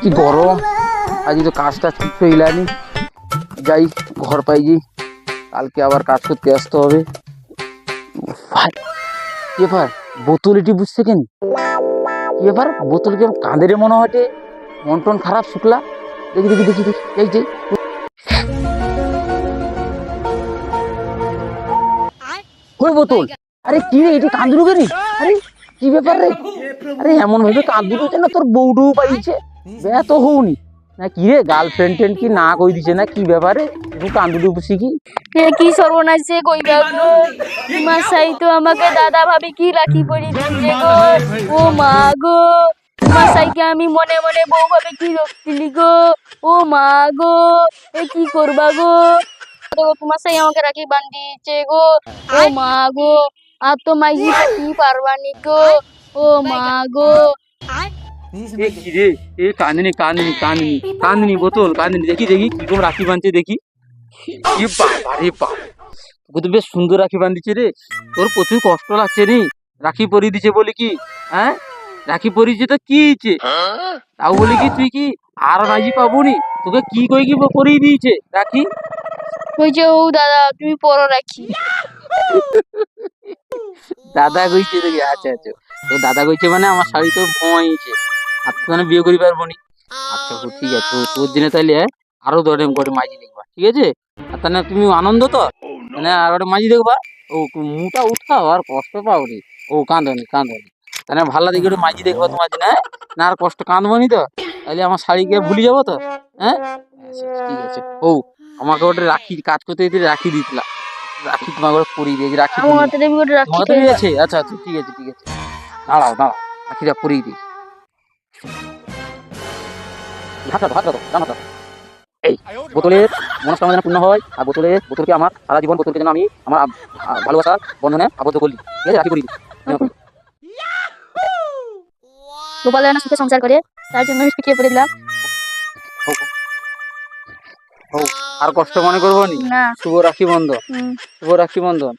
কি গরম আজ তো কাজটা ঠিক হইলানি। যাই ঘর পাই যাই, কালকে আবার কাজ করতে আসতে হবে। ভাই কি ব্যাপার, বোতল এটি বুঝছে কেন? কি ব্যাপার, বোতল কেমন কাঁদে রে মনে হয়, মন টন খারাপ শুক্লা। দেখি দেখি দেখি দেখি, যাই যাই। ওই বোতল, আরে কি রে এটি কাঁদুরু কেন? আরে কি ব্যাপার রে? আরে এমন ভাবে কাঁদুরু কেন? তোর বউডু পাইছে ব্যথ হউনি না কি রে? গার্লফ্রেন্ড টেন্ড কি না কই দিছে না কি ব্যাপারে? একটু কাঁদুরু বুঝি কি? এ কি সর্বনাশে কইবা গো, মাসাই তো আমাকে দাদা ভাবি কি রাখি পরি দিচ্ছে গো। ও মা গো, মাসাইকে আমি মনে মনে বউ ভাবে কি রক্ষিলি গো। ও মা গো, এ কি করবা গো? দেখো তোমার সাই আমাকে রাখি বান্ধিছে গো। ও মা গো, আর তো মাইজি কি পারবানি গো। ও মা গো, এ কি রে? এ কাঁদিনি কাঁদিনি কাঁদিনি কাঁদিনি বোতল কাঁদিনি, দেখি দেখি কিরকম রাখি বাঁধছে দেখি। এ বাবা রে বাবা, তোকে তো বেশ সুন্দর রাখি বাঁধিছে রে। তোর প্রচুর কষ্ট লাগছে রে রাখি পরিয়ে দিছে বলি কি? হ্যাঁ, রাখি পরিয়েছে তো কি হয়েছে? তাও বলি কি তুই কি আর রাজি পাবো নি? তোকে কি কই কি পরিয়ে দিয়েছে রাখি? ওই যে ও দাদা তুমি পরো রাখি। দাদা কইছে দেখি, আচ্ছা আচ্ছা, তো দাদা কইছে মানে আমার শাড়ি তোর ভমাইছে, আর তো মানে বিয়ে করি পারবো নি। আচ্ছা গো, ঠিক আছে, তোর দিনে তাইলে আরো দরে করে মাঝি দেখবা, ঠিক আছে? আর তাহলে তুমি আনন্দ তো মানে আর একটা মাঝি দেখবা। ও মুটা উঠাও আর কষ্ট পাও রে। ও কাঁদনি কাঁদনি, তাহলে ভালো দিকে একটু মাঝি দেখবা তোমার দিনে, হ্যাঁ? না আর কষ্ট কাঁদবনি তো, তাহলে আমার শাড়িকে ভুলে যাবো তো, হ্যাঁ? আচ্ছা, ঠিক আছে। ও আমাকে ওটা রাখি কাজ করতে দিতে রাখি দিতলা, রাখি তোমাকে ওটা পরিয়ে দিয়েছি, রাখি আমার পরিয়ে হাতে দেবি ওটা রাখি তোমাকে তো খেয়ে নিয়েছে। আচ্ছা আচ্ছা, ঠিক আছে ঠিক আছে, দাঁড়াও দাঁড়াও, রাখিটা পরিয়ে দিই। হাতটা তো হাতটা তো জানো। এই বোতলের মনস্কামনা যেন পূর্ণ হয়, আর বোতলকে আমার সারা জীবন বোতলকে যেন আমি আমার ভালোবাসার বন্ধনে আবদ্ধ করলি, ঠিক আছে? রাখি করি গোপাল যেন সুখে সংসার করে, তার জন্য শিখিয়ে পড়ে দিলাম। আর কষ্ট মনে করবো নি। না। শুভ রাখি বন্ধন, শুভ রাখি বন্ধন।